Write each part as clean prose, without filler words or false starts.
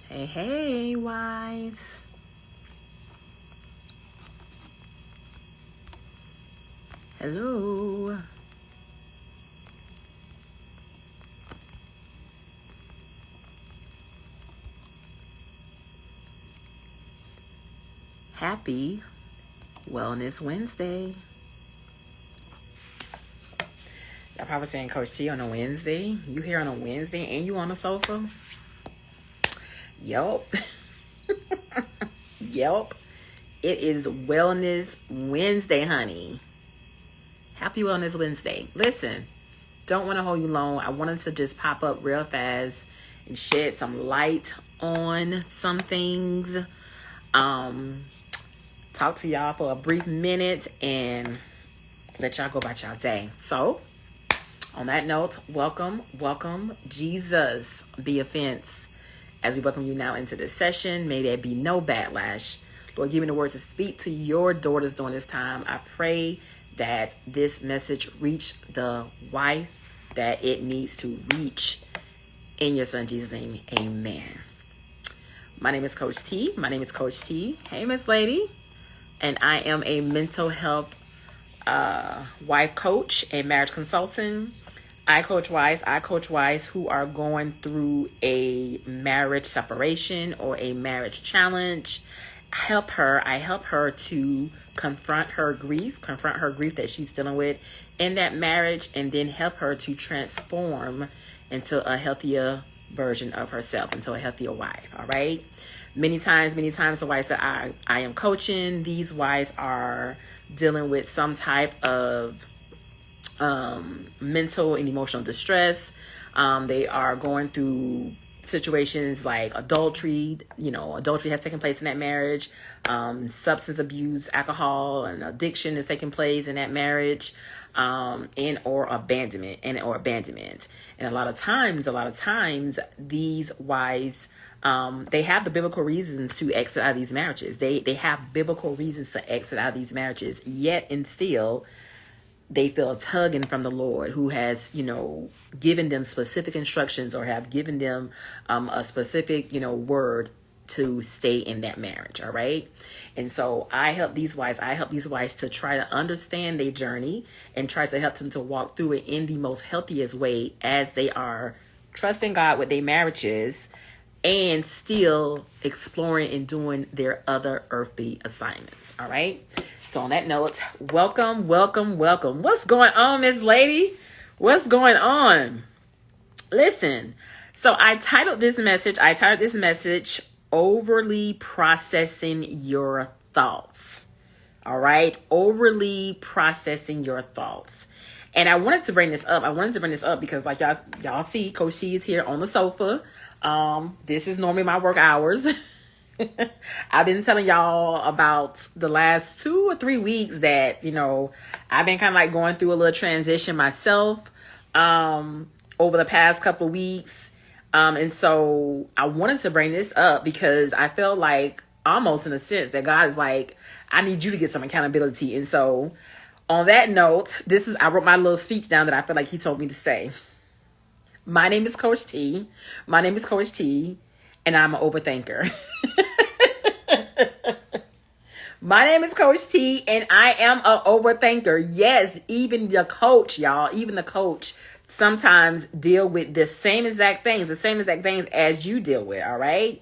Hey, hey, Wives. Hello. Happy Wellness Wednesday. Y'all probably saying, Coach T, on a Wednesday? You here on a Wednesday and you on the sofa? Yup. Yup. It is Wellness Wednesday, honey. Happy Wellness Wednesday. Listen, don't want to hold you long. I wanted to just pop up real fast and shed some light on some things. Talk to y'all for a brief minute and let y'all go about y'all day. So, on that note, welcome, Jesus be offense. As we welcome you now into this session, may there be no backlash. Lord, give me the words to speak to your daughters during this time. I pray that this message reach the wife that it needs to reach. In your son Jesus' name, amen. My name is Coach T. Hey, Miss Lady. And I am a mental health wife coach and marriage consultant. I coach wives who are going through a marriage separation or a marriage challenge. I help her to confront her grief that she's dealing with in that marriage, and then help her to transform into a healthier version of herself, into a healthier wife. All right. Many times the wives that I am coaching, these wives are dealing with some type of mental and emotional distress. They are going through situations like adultery. Adultery has taken place in that marriage. Substance abuse, alcohol, and addiction is taking place in that marriage. And or abandonment. And a lot of times these wives, they have the biblical reasons to exit out of these marriages. They have biblical reasons to exit out of these marriages, yet and still they feel a tugging from the Lord, who has, given them specific instructions or have given them a specific, word to stay in that marriage. All right. And so I help these wives to try to understand their journey and try to help them to walk through it in the most healthiest way as they are trusting God with their marriages and still exploring and doing their other earthly assignments. All right. So on that note, welcome. What's going on, Miss Lady? What's going on? Listen, so I titled this message, Overly Processing Your Thoughts. All right. Overly processing your thoughts. And I wanted to bring this up because like y'all see, Coach C is here on the sofa. This is normally my work hours. I've been telling y'all about the last 2 or 3 weeks that, I've been kind of like going through a little transition myself, over the past couple of weeks. And so I wanted to bring this up because I feel like almost in a sense that God is like, I need you to get some accountability. And so on that note, I wrote my little speech down that I feel like he told me to say. My name is Coach T, and I'm an overthinker. My name is Coach T, and I am an overthinker. Yes, even the coach sometimes deal with the same exact things as you deal with. All right.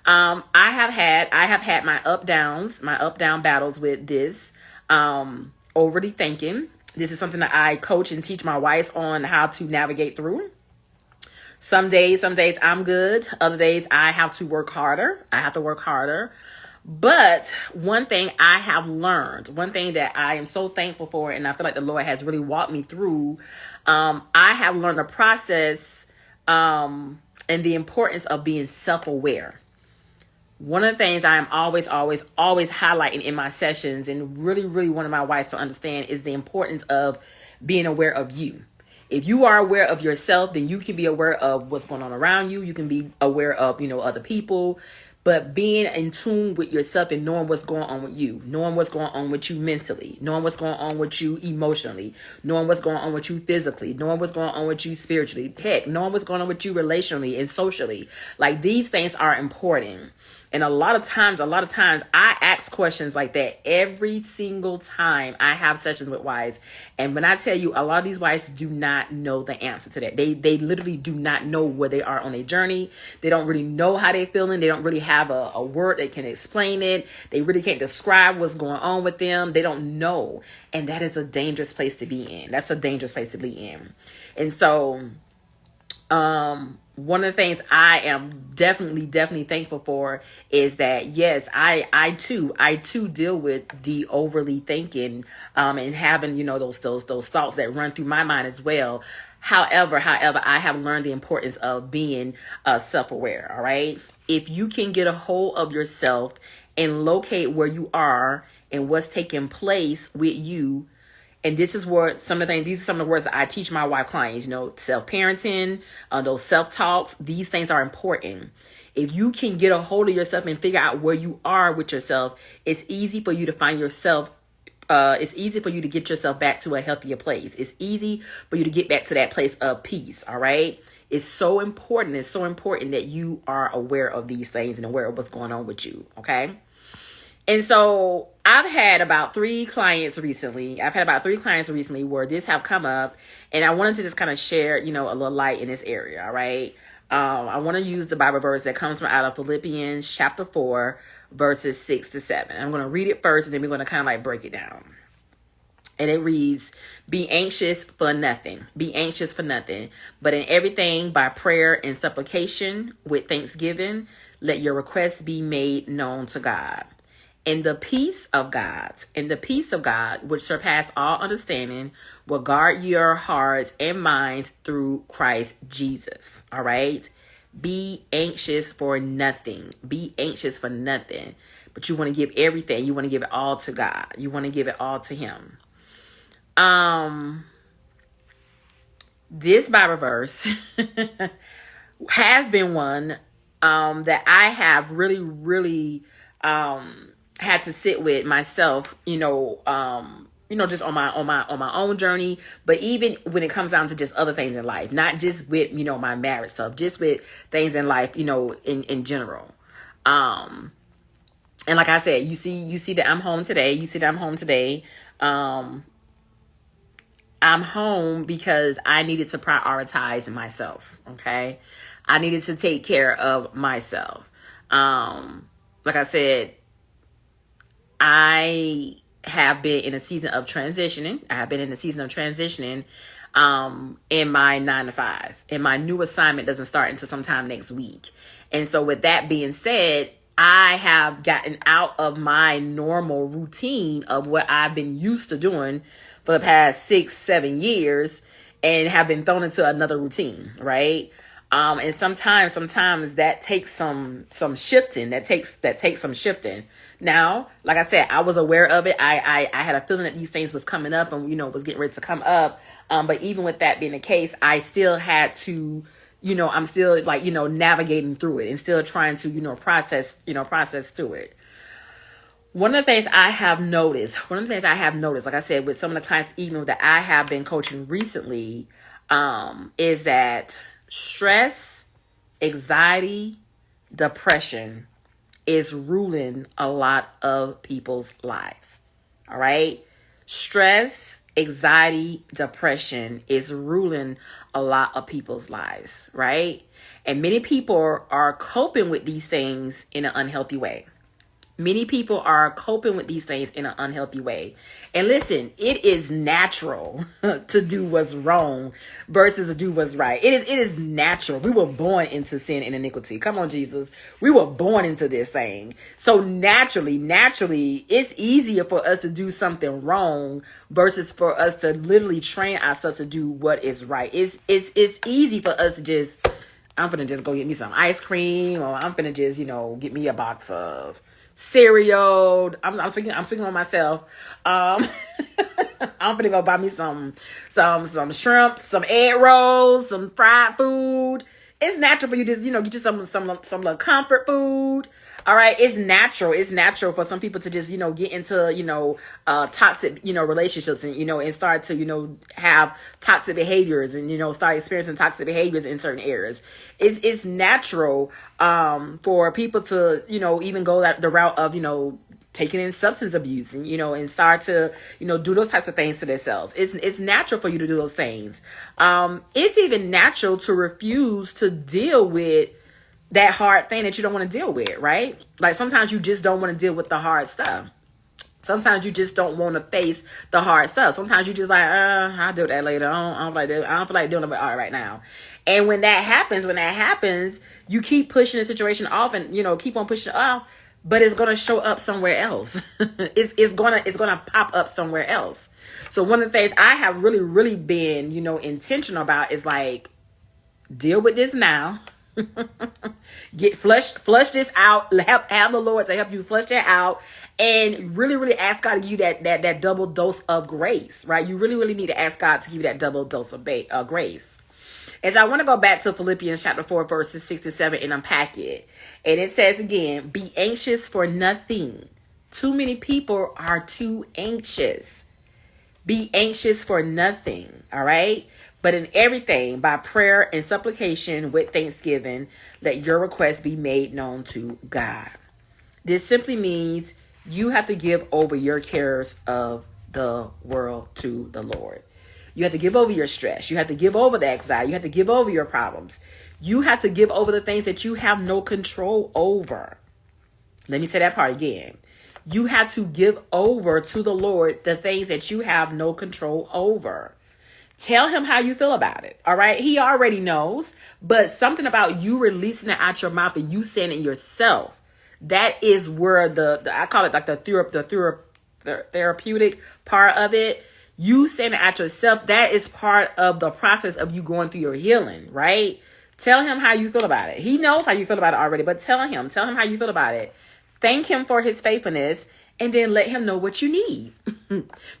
I have had my up down battles with this, overly thinking. This is something that I coach and teach my wives on how to navigate through. Some days I'm good. Other days I have to work harder. But one thing I have learned, one thing that I am so thankful for, and I feel like the Lord has really walked me through, I have learned the process and the importance of being self-aware. One of the things I am always highlighting in my sessions, and really wanting my wives to understand, is the importance of being aware of you. If you are aware of yourself, then you can be aware of what's going on around you. You can be aware of, other people. But being in tune with yourself and knowing what's going on with you, knowing what's going on with you mentally, knowing what's going on with you emotionally, knowing what's going on with you physically, knowing what's going on with you spiritually, heck, knowing what's going on with you relationally and socially. Like, these things are important. And a lot of times I ask questions like that every single time I have sessions with wives. And when I tell you, a lot of these wives do not know the answer to that. They literally do not know where they are on their journey. They don't really know how they're feeling. They don't really have a word that can explain it. They really can't describe what's going on with them. They don't know. And that is a dangerous place to be in. That's a dangerous place to be in. And so, one of the things I am definitely thankful for is that, yes, I too deal with the overly thinking, and having, those thoughts that run through my mind as well. However, I have learned the importance of being self-aware. All right. If you can get a hold of yourself and locate where you are and what's taking place with you. And this is what these are some of the words that I teach my wife clients, self-parenting, those self-talks. These things are important. If you can get a hold of yourself and figure out where you are with yourself, it's easy for you to find yourself. It's easy for you to get yourself back to a healthier place. It's easy for you to get back to that place of peace. All right. It's so important. It's so important that you are aware of these things and aware of what's going on with you. Okay. And so I've had about 3 clients recently. Where this have come up, and I wanted to just kind of share, a little light in this area. All right. I want to use the Bible verse that comes from out of Philippians chapter 4, verses 6-7. I'm going to read it first, and then we're going to kind of like break it down. And it reads, be anxious for nothing, but in everything by prayer and supplication with thanksgiving, let your requests be made known to God. And the peace of God, which surpass all understanding, will guard your hearts and minds through Christ Jesus. All right. Be anxious for nothing. But you want to give everything. You want to give it all to God. You want to give it all to Him. This Bible verse has been one that I have really had to sit with myself, just on my own journey, but even when it comes down to just other things in life, not just with, my marriage stuff, just with things in life, in general. And like I said, you see that I'm home today. I'm home because I needed to prioritize myself. Okay. I needed to take care of myself. Like I said, I have been in a season of transitioning. In my 9-to-5, and my new assignment doesn't start until sometime next week. And so with that being said, I have gotten out of my normal routine of what I've been used to doing for the past 6-7 years, and have been thrown into another routine. Right. And sometimes that takes some shifting. That takes some shifting. Now, like I said, I was aware of it. I had a feeling that these things was coming up and, was getting ready to come up. But even with that being the case, I still had to, I'm still navigating through it and still trying to, process through it. One of the things I have noticed, like I said, with some of the clients, even that I have been coaching recently, is that stress, anxiety, depression is ruling a lot of people's lives. All right. Stress, anxiety, depression is ruling a lot of people's lives. Right. And many people are coping with these things in an unhealthy way. And listen, it is natural to do what's wrong versus to do what's right. It is natural. We were born into sin and iniquity. Come on, Jesus. We were born into this thing. So naturally, it's easier for us to do something wrong versus for us to literally train ourselves to do what is right. It's easy for us to just, I'm finna just go get me some ice cream, or I'm finna just, get me a box of cereal. I'm speaking on myself. I'm gonna go buy me some shrimp, some egg rolls, some fried food. It's natural for you to get you some little comfort food. All right. It's natural. It's natural for some people to just, get into, toxic, relationships and start to, have toxic behaviors and, start experiencing toxic behaviors in certain areas. It's natural, for people to, even go the route of, taking in substance abuse and start to, do those types of things to themselves. It's natural for you to do those things. It's even natural to refuse to deal with that hard thing that you don't want to deal with, right? Like sometimes you just don't want to deal with the hard stuff. Sometimes you just don't want to face the hard stuff. Sometimes you just like, I'll do that later. I don't feel like doing it all right now. And when that happens, you keep pushing the situation off and, keep on pushing it off. But it's going to show up somewhere else. it's going to pop up somewhere else. So one of the things I have really, really been, intentional about is like, deal with this now. Flush this out. Have the Lord to help you flush that out. And really, really ask God to give you that double dose of grace, right? You really, really need to ask God to give you that double dose of grace. And so I want to go back to Philippians chapter 4, verses 6 to 7 and unpack it. And it says again, be anxious for nothing. Too many people are too anxious. Be anxious for nothing. All right. But in everything, by prayer and supplication with thanksgiving, let your requests be made known to God. This simply means you have to give over your cares of the world to the Lord. You have to give over your stress. You have to give over the anxiety. You have to give over your problems. You have to give over the things that you have no control over. Let me say that part again. You have to give over to the Lord the things that you have no control over. Tell him how you feel about it. All right. He already knows, but something about you releasing it out your mouth and you saying it yourself. That is where I call it like the therapeutic part of it. You saying it out yourself, that is part of the process of you going through your healing, right? Tell him how you feel about it. He knows how you feel about it already, but tell him how you feel about it. Thank him for his faithfulness and then let him know what you need.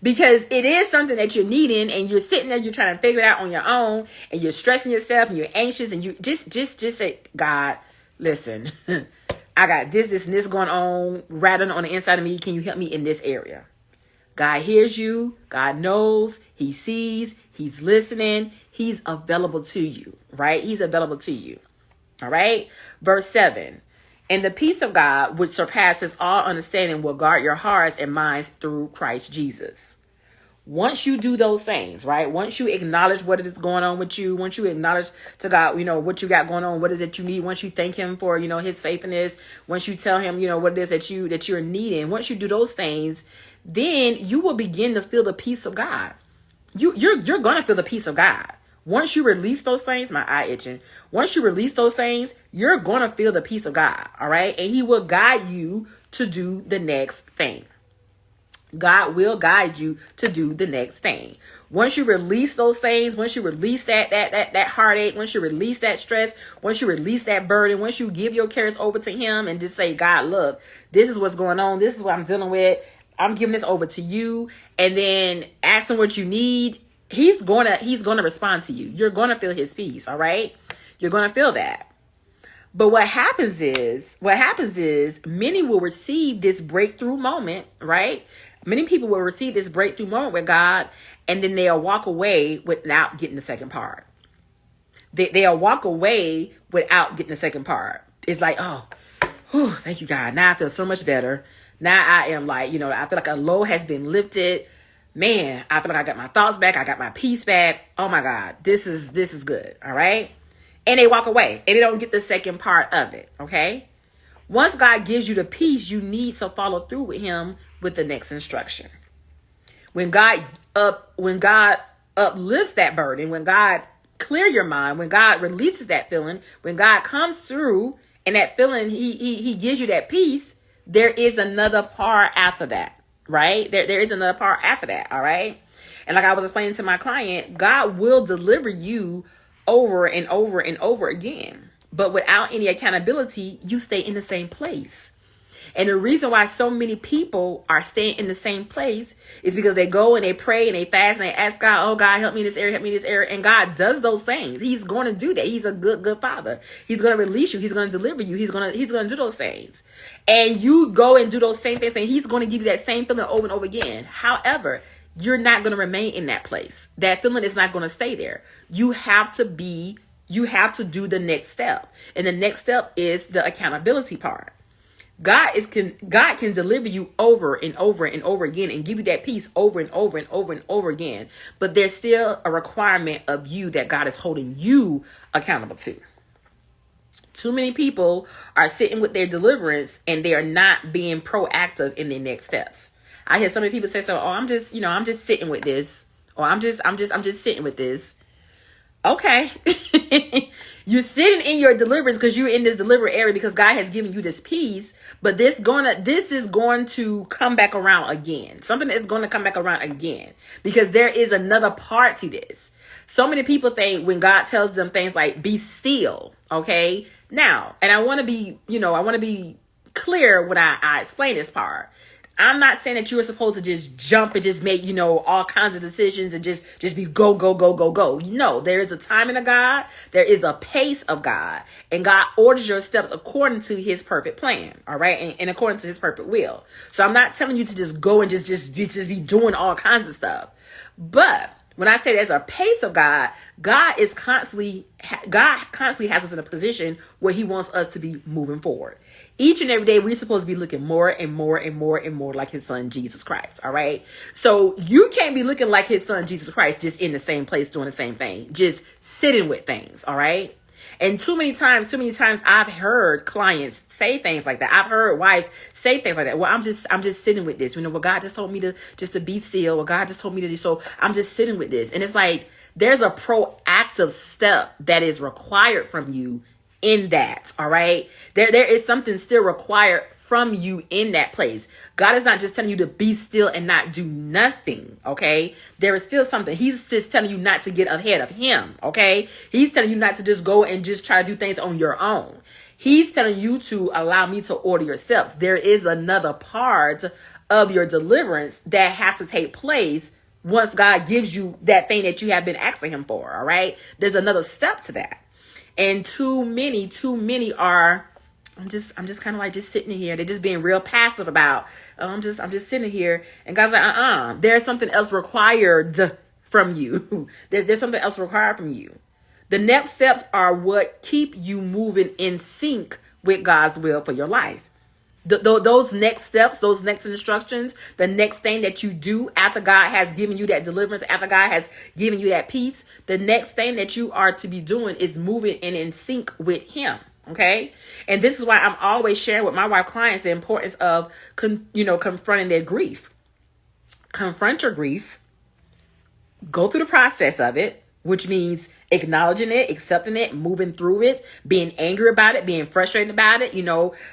Because it is something that you're needing and you're sitting there, you're trying to figure it out on your own and you're stressing yourself and you're anxious and you just say, God, listen, I got this and this going on, rattling on the inside of me. Can you help me in this area? God hears you. God knows. He sees. He's listening. He's available to you, right? He's available to you. All right. Verse 7. And the peace of God, which surpasses all understanding, will guard your hearts and minds through Christ Jesus. Once you do those things, right? Once you acknowledge what is going on with you, once you acknowledge to God, what you got going on, what is it you need, once you thank him for, his faithfulness, once you tell him, what it is that you're needing, once you do those things, then you will begin to feel the peace of God. You're going to feel the peace of God. Once you release those things, my eye itching. Once you release those things, you're going to feel the peace of God. All right. And he will guide you to do the next thing. God will guide you to do the next thing. Once you release those things, once you release that heartache, once you release that stress, once you release that burden, once you give your cares over to him and just say, God, look, this is what's going on. This is what I'm dealing with. I'm giving this over to you. And then ask him what you need. He's going to respond to you. You're going to feel his peace. All right. You're going to feel that. But what happens is many will receive this breakthrough moment, right? Many people will receive this breakthrough moment with God, and then they'll walk away without getting the second part. They'll walk away without getting the second part. It's like, oh, whew, thank you, God. Now I feel so much better. Now I am like, I feel like a load has been lifted. Man, I feel like I got my thoughts back. I got my peace back. Oh my God, this is good. All right. And they walk away and they don't get the second part of it. Okay. Once God gives you the peace, you need to follow through with him with the next instruction. When God uplifts that burden, when God clear your mind, when God releases that feeling, when God comes through and that feeling, he gives you that peace, there is another part after that, right? There is another part after that. All right. And like I was explaining to my client, God will deliver you over and over and over again. But without any accountability, you stay in the same place. And the reason why so many people are staying in the same place is because they go and they pray and they fast and they ask God, oh God, help me in this area, help me in this area. And God does those things. He's going to do that. He's a good father. He's going to release you. He's going to deliver you. He's going to do those things. And you go and do those same things, and he's going to give you that same feeling over and over again. However, you're not going to remain in that place. That feeling is not going to stay there. You have to do the next step. And the next step is the accountability part. God can deliver you over and over and over again and give you that peace over and over and over and over again. But there's still a requirement of you that God is holding you accountable to. Too many people are sitting with their deliverance and they are not being proactive in their next steps. I hear so many people say, "So, oh, I'm just sitting with this," or I'm just sitting with this. Okay. You're sitting in your deliverance because you're in this delivered area because God has given you this peace, but this is going to come back around again. Something is going to come back around again because there is another part to this. So many people think when God tells them things like be still, okay? Now, and I want to be clear when I explain this part. I'm not saying that you are supposed to just jump and just make, all kinds of decisions and just be go. No, there is a timing of God. There is a pace of God. And God orders your steps according to his perfect plan. All right. And according to his perfect will. So I'm not telling you to just go and just be doing all kinds of stuff. But when I say there's a pace of God, God constantly has us in a position where he wants us to be moving forward. Each and every day, we're supposed to be looking more and more and more and more like his son, Jesus Christ. All right. So you can't be looking like his son, Jesus Christ, just in the same place, doing the same thing, just sitting with things. All right. And too many times I've heard clients say things like that. I've heard wives say things like that. Well, I'm just sitting with this. Well, God just told me to be still. Well, God just told me to do so. I'm just sitting with this. And it's like, there's a proactive step that is required from you in that. All right. There is something still required from you in that place. God is not just telling you to be still and not do nothing. Okay. There is still something. He's just telling you not to get ahead of him. Okay. He's telling you not to just go and just try to do things on your own. He's telling you to allow me to order your steps. There is another part of your deliverance that has to take place once God gives you that thing that you have been asking him for. All right. There's another step to that. And too many are, I'm just kind of like just sitting here. They're just being real passive about, I'm just sitting here. And God's like, there's something else required from you. There's something else required from you. The next steps are what keep you moving in sync with God's will for your life. Those next steps, those next instructions, the next thing that you do after God has given you that deliverance, after God has given you that peace, the next thing that you are to be doing is moving in sync with him. Okay. And this is why I'm always sharing with my wife clients the importance of, confronting their grief. Confront your grief, go through the process of it, which means acknowledging it, accepting it, moving through it, being angry about it, being frustrated about it,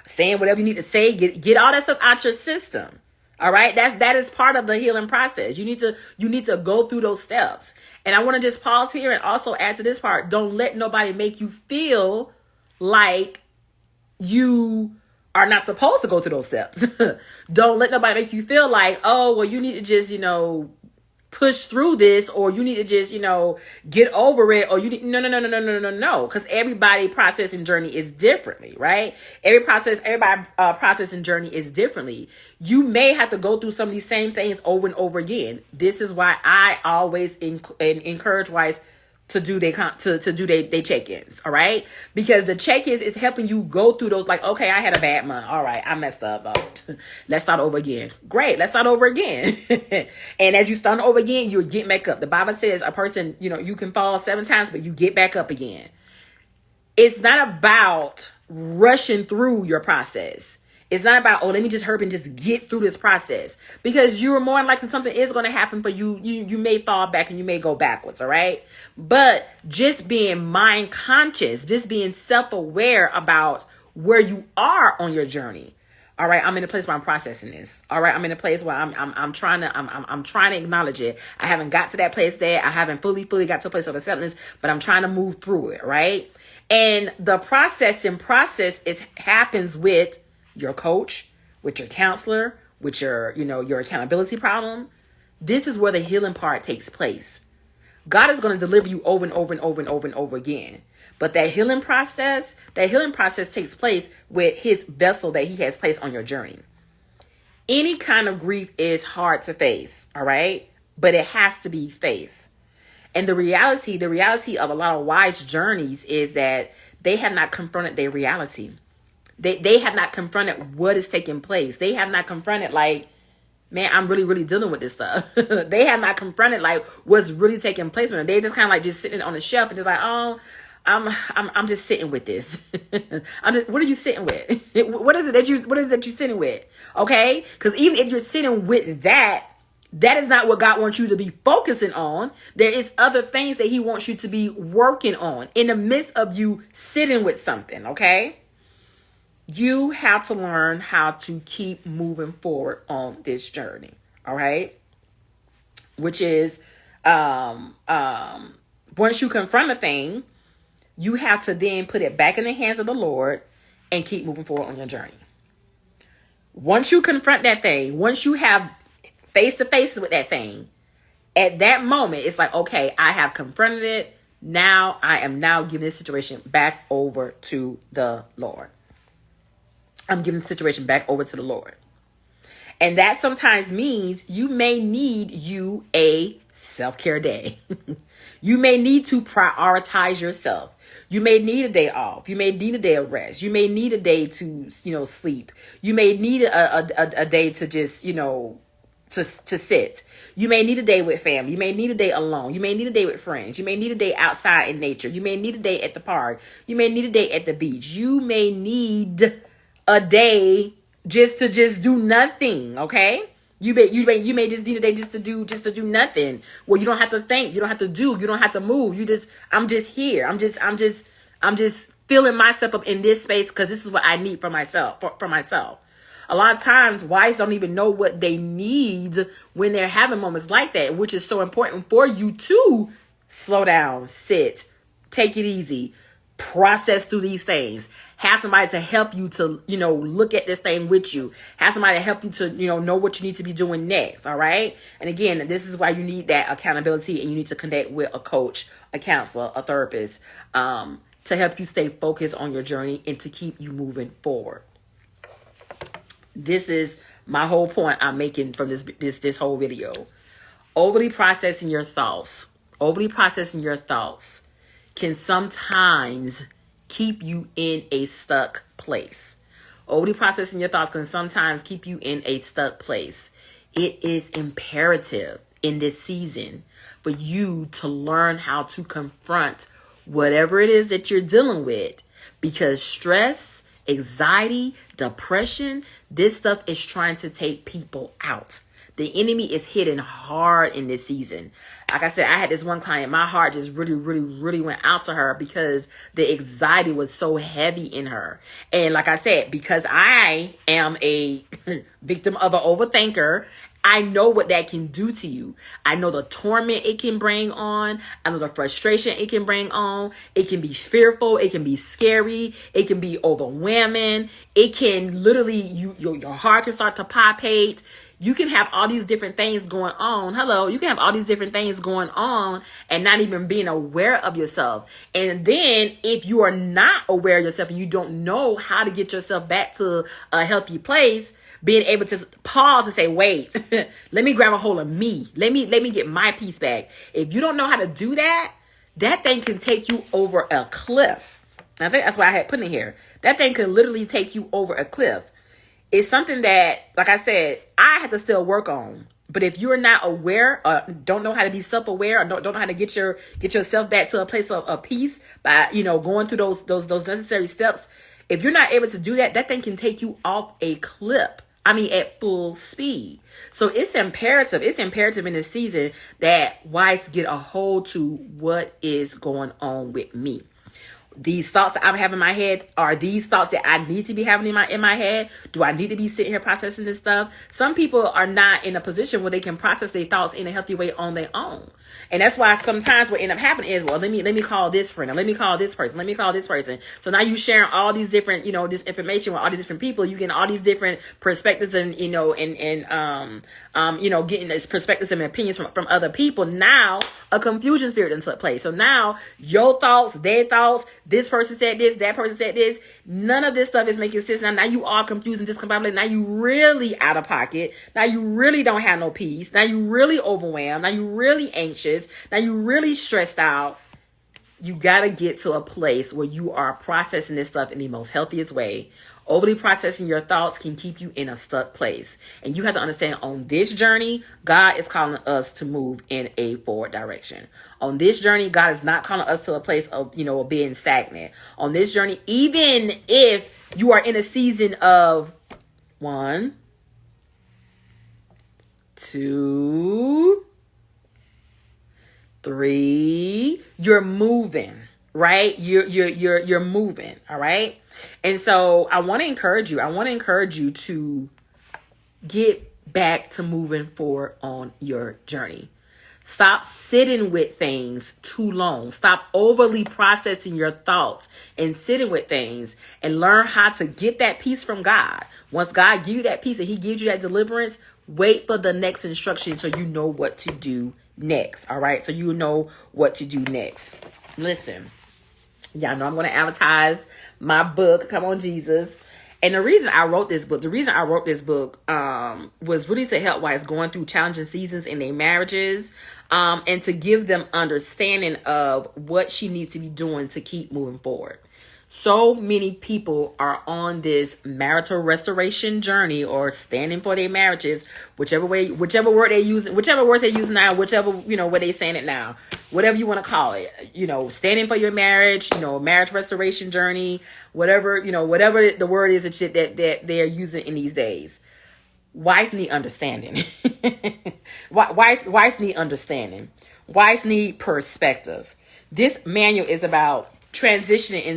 saying whatever you need to say, get all that stuff out your system. All right. That is part of the healing process. You need to go through those steps. And I want to just pause here and also add to this part. Don't let nobody make you feel like you are not supposed to go through those steps. Don't let nobody make you feel like, oh, well, you need to just, push through this, or you need to just, get over it, or you need, no. Because everybody process and journey is differently, right? Everybody process and journey is differently. You may have to go through some of these same things over and over again. This is why I always encourage wives to do their check-ins, all right? Because the check-ins is helping you go through those, like, okay, I had a bad month. All right, I messed up. Let's start over again. Great, let's start over again. And as you start over again, you'll get back up. The Bible says a person, you can fall 7 times, but you get back up again. It's not about rushing through your process. It's not about, let me just hurry and just get through this process, because you are more likely something is going to happen for you. You may fall back and you may go backwards. All right. But just being mind conscious, just being self-aware about where you are on your journey. All right. I'm in a place where I'm processing this. All right. I'm in a place where I'm trying to acknowledge it. I haven't got to that place there. I haven't fully got to a place of acceptance, but I'm trying to move through it. Right. And the process happens with your coach, with your counselor, with your, your accountability problem, this is where the healing part takes place. God is going to deliver you over and over and over and over and over again. But that healing process takes place with his vessel that he has placed on your journey. Any kind of grief is hard to face, all right? But it has to be faced. And the reality of a lot of wives' journeys is that they have not confronted their reality. They have not confronted what is taking place. They have not confronted, like, man, I'm really, really dealing with this stuff. They have not confronted, like, what's really taking place with them. They just kind of like just sitting on the shelf and just like, oh, I'm just sitting with this. What are you sitting with? What is it that you're sitting with? Okay? Because even if you're sitting with that is not what God wants you to be focusing on. There is other things that he wants you to be working on in the midst of you sitting with something, okay? You have to learn how to keep moving forward on this journey, all right? Which is, once you confront a thing, you have to then put it back in the hands of the Lord and keep moving forward on your journey. Once you confront that thing, once you have face to face with that thing, at that moment, it's like, okay, I have confronted it. Now I am giving this situation back over to the Lord. I'm giving the situation back over to the Lord. And that sometimes means you may need a self-care day. You may need to prioritize yourself. You may need a day off. You may need a day of rest. You may need a day to, sleep. You may need a day to just, to sit. You may need a day with family. You may need a day alone. You may need a day with friends. You may need a day outside in nature. You may need a day at the park. You may need a day at the beach. You may need a day just to do nothing. Okay. You may just need a day just to do nothing. Well, you don't have to think. You don't have to do. You don't have to move. I'm just here. I'm just filling myself up in this space because this is what I need for myself. For myself. A lot of times, wives don't even know what they need when they're having moments like that, which is so important for you to slow down, sit, take it easy, process through these things. Have somebody to help you to, look at this thing with you. Have somebody to help you to, know what you need to be doing next. All right. And again, this is why you need that accountability and you need to connect with a coach, a counselor, a therapist, to help you stay focused on your journey and to keep you moving forward. This is my whole point I'm making from this whole video. Overly processing your thoughts can sometimes keep you in a stuck place. Overly processing your thoughts can sometimes keep you in a stuck place. It is imperative in this season for you to learn how to confront whatever it is that you're dealing with, because stress, anxiety, depression, this stuff is trying to take people out. The enemy is hitting hard in this season. Like I said, I had this one client, my heart just really, really, really went out to her because the anxiety was so heavy in her. And like I said, because I am a victim of an overthinker, I know what that can do to you. I know the torment it can bring on. I know the frustration it can bring on. It can be fearful. It can be scary. It can be overwhelming. It can literally, your heart can start to palpitate. You can have all these different things going on. You can have all these different things going on and not even being aware of yourself. And then if you are not aware of yourself and you don't know how to get yourself back to a healthy place, being able to pause and say, wait, let me grab a hold of me. Let me get my peace back. If you don't know how to do that, that thing can take you over a cliff. I think that's why I had put in here. That thing can literally take you over a cliff. It's something that, like I said, I have to still work on. But if you're not aware, don't know how to be self-aware, or don't know how to get yourself back to a place of peace by, going through those necessary steps, if you're not able to do that, that thing can take you off a cliff. At full speed. So it's imperative in this season that wives get a hold to what is going on with me. These thoughts that I'm having in my head, are these thoughts that I need to be having in my head? Do I need to be sitting here processing this stuff? Some people are not in a position where they can process their thoughts in a healthy way on their own. And that's why sometimes what end up happening is, well, let me call this friend, or let me call this person, let me call this person. So now you sharing all these different, this information with all these different people. You getting all these different perspectives and, getting this perspectives and opinions from other people. Now a confusion spirit into play. So now your thoughts, their thoughts, this person said this, that person said this. None of this stuff is making sense. Now you all confused and discombobulated. Now you really out of pocket. Now you really don't have no peace. Now you really overwhelmed. Now you really anxious. Now you really stressed out. You got to get to a place where you are processing this stuff in the most healthiest way. Overly processing your thoughts can keep you in a stuck place. And you have to understand, on this journey, God is calling us to move in a forward direction. On this journey, God is not calling us to a place of, being stagnant. On this journey, even if you are in a season of 1, 2, 3, you're moving, right? You're moving. All right. And so I want to encourage you to get back to moving forward on your journey. Stop sitting with things too long. Stop overly processing your thoughts and sitting with things, and learn how to get that peace from God. Once God gives you that peace and he gives you that deliverance, wait for the next instruction so you know what to do next. All right. So you know what to do next. Listen, y'all know I'm going to advertise my book, Come On Jesus. And the reason I wrote this book, was really to help wives going through challenging seasons in their marriages, and to give them understanding of what she needs to be doing to keep moving forward. So many people are on this marital restoration journey, or standing for their marriages, whichever words they're using now, what they're saying it now, whatever you want to call it, standing for your marriage, marriage restoration journey, whatever the word is that they're using in these days. Wives need understanding. Wives need understanding. Wives need perspective. This manual is about transition and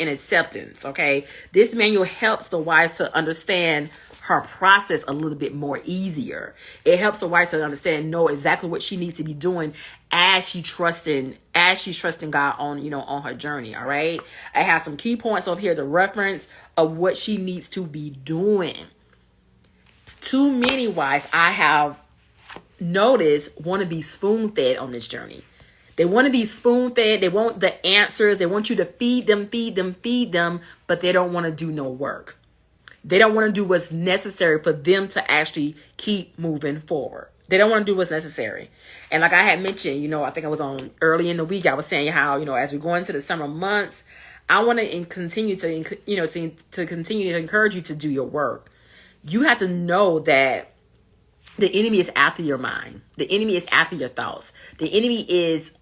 acceptance. Okay. This manual helps the wife to understand her process a little bit more easier. It helps the wife to know exactly what she needs to be doing as she's trusting God on her journey. All right. I have some key points over here, the reference of what she needs to be doing. Too many wives I have noticed want to be spoon fed on this journey. They want to be spoon fed. They want the answers. They want you to feed them, but they don't want to do no work. They don't want to do what's necessary for them to actually keep moving forward. They don't want to do what's necessary. And like I had mentioned, I think I was on early in the week, I was saying how, as we go into the summer months, I want to continue to continue to encourage you to do your work. You have to know that the enemy is after your mind. The enemy is after your thoughts. The enemy is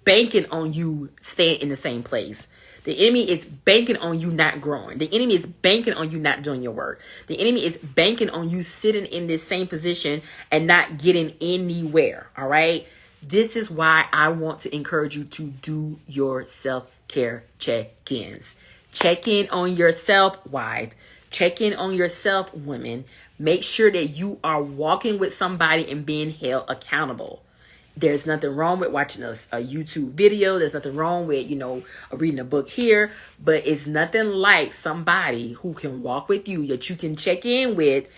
banking on you staying in the same place. The enemy is banking on you not growing. The enemy is banking on you not doing your work. The enemy is banking on you sitting in this same position and not getting anywhere. All right. This is why I want to encourage you to do your self-care check-ins. Check in on yourself, wife. Check in on yourself, women. Make sure that you are walking with somebody and being held accountable. There's nothing wrong with watching a YouTube video. There's nothing wrong with, reading a book here. But it's nothing like somebody who can walk with you, that you can check in with.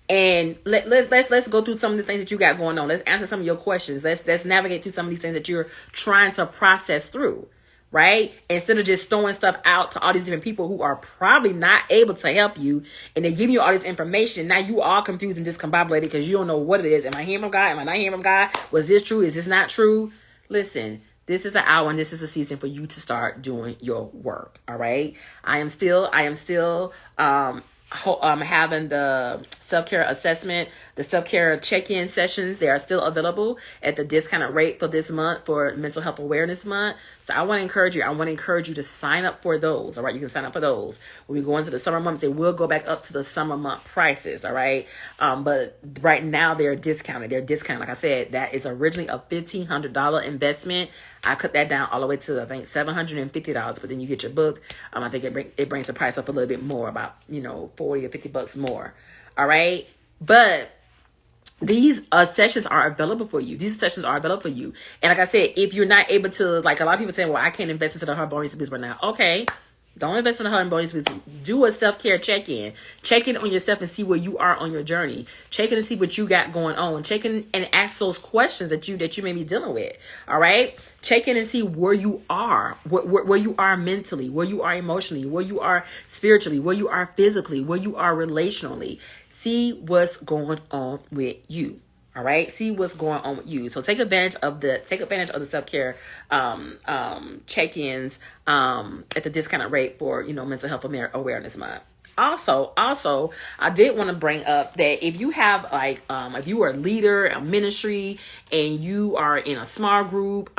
And let's go through some of the things that you got going on. Let's answer some of your questions. Let's navigate through some of these things that you're trying to process through. Right? Instead of just throwing stuff out to all these different people who are probably not able to help you, and they give you all this information. Now you are confused and discombobulated because you don't know what it is. Am I hearing from God? Am I not hearing from God? Was this true? Is this not true? Listen, this is the hour and this is the season for you to start doing your work. All right. I am still having the self-care assessment, the self-care check-in sessions. They are still available at the discounted rate for this month, for Mental Health Awareness Month. So I want to encourage you to sign up for those. All right. You can sign up for those. When we go into the summer months, they will go back up to the summer month prices. All right. But right now they're discounted. Like I said, that is originally a $1,500 investment. I cut that down all the way to, I think, $750, but then you get your book. I think it brings the price up a little bit more, about, $40 or $50 more. All right. But these sessions are available for you. These sessions are available for you. And like I said, if you're not able to, like a lot of people say, well, I can't invest into the heart bonus business right now. Okay. Don't invest in the heart bonus business. Do a self-care check-in. Check in on yourself and see where you are on your journey. Check in and see what you got going on. Check in and ask those questions that you may be dealing with. All right. Check in and see where you are, where you are mentally, where you are emotionally, where you are spiritually, where you are physically, where you are relationally. See what's going on with you. All right. See what's going on with you. So take advantage of the self-care check-ins at the discounted rate for, Mental Health Awareness Month. Also, I did want to bring up that if you have if you are a leader, a ministry, and you are in a small group,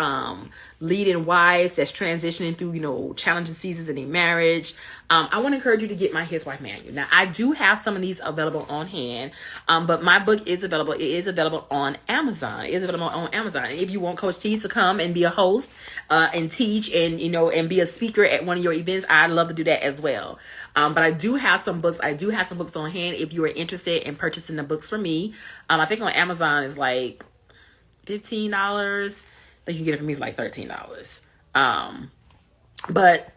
leading wives that's transitioning through, challenging seasons in their marriage, I want to encourage you to get my His Wife Manual. Now, I do have some of these available on hand, but my book is available. It is available on Amazon. It is available on Amazon. And if you want Coach T to come and be a host and teach and, and be a speaker at one of your events, I'd love to do that as well. But I do have some books. I do have some books on hand if you are interested in purchasing the books from me. I think on Amazon is like $15. I think you can get it from me for like $13. But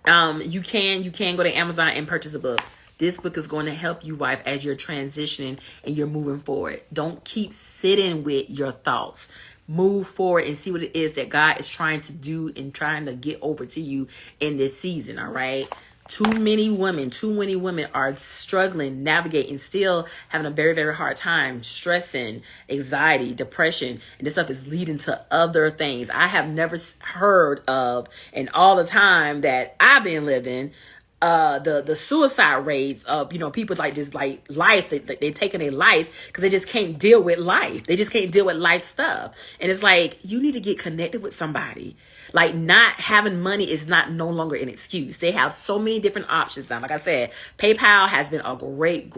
you can go to Amazon and purchase a book. This book is going to help you, wife, as you're transitioning and you're moving forward. Don't keep sitting with your thoughts. Move forward and see what it is that God is trying to do and trying to get over to you in this season. All right. Too many women are struggling, navigating, still having a very, very hard time, stressing, anxiety, depression, and this stuff is leading to other things. I have never heard of, and all the time that I've been living, the suicide rates of, people like just like life, they're taking their life because they just can't deal with life. They just can't deal with life stuff. And it's like, you need to get connected with somebody. Like, not having money is no longer an excuse. They have so many different options now. Like I said, PayPal has been a great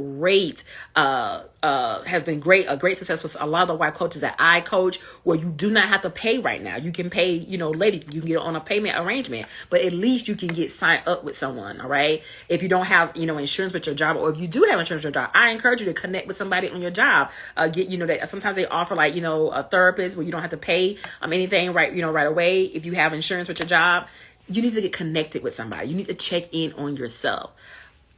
success with a lot of the wife coaches that I coach, where you do not have to pay right now. You can pay, later. You can get on a payment arrangement, but at least you can get signed up with someone. All right. If you don't have, insurance with your job, or if you do have insurance with your job, I encourage you to connect with somebody on your job. Get, that sometimes they offer like, a therapist where you don't have to pay anything right away. If you have insurance with your job, you need to get connected with somebody. You need to check in on yourself.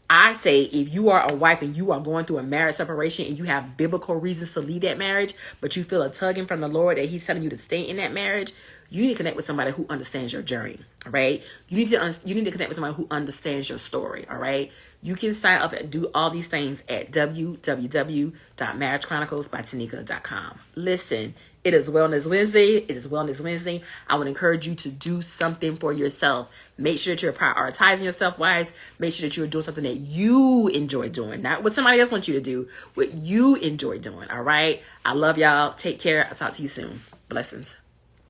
I say, if you are a wife and you are going through a marriage separation and you have biblical reasons to leave that marriage, but you feel a tugging from the Lord that He's telling you to stay in that marriage, you need to connect with somebody who understands your journey. All right. You need to connect with somebody who understands your story. All right. You can sign up and do all these things at www.marriagechroniclesbytanika.com. Listen, it is Wellness Wednesday. It is Wellness Wednesday. I would encourage you to do something for yourself. Make sure that you're prioritizing yourself, wives. Make sure that you're doing something that you enjoy doing, not what somebody else wants you to do, what you enjoy doing. All right. I love y'all. Take care. I'll talk to you soon. Blessings.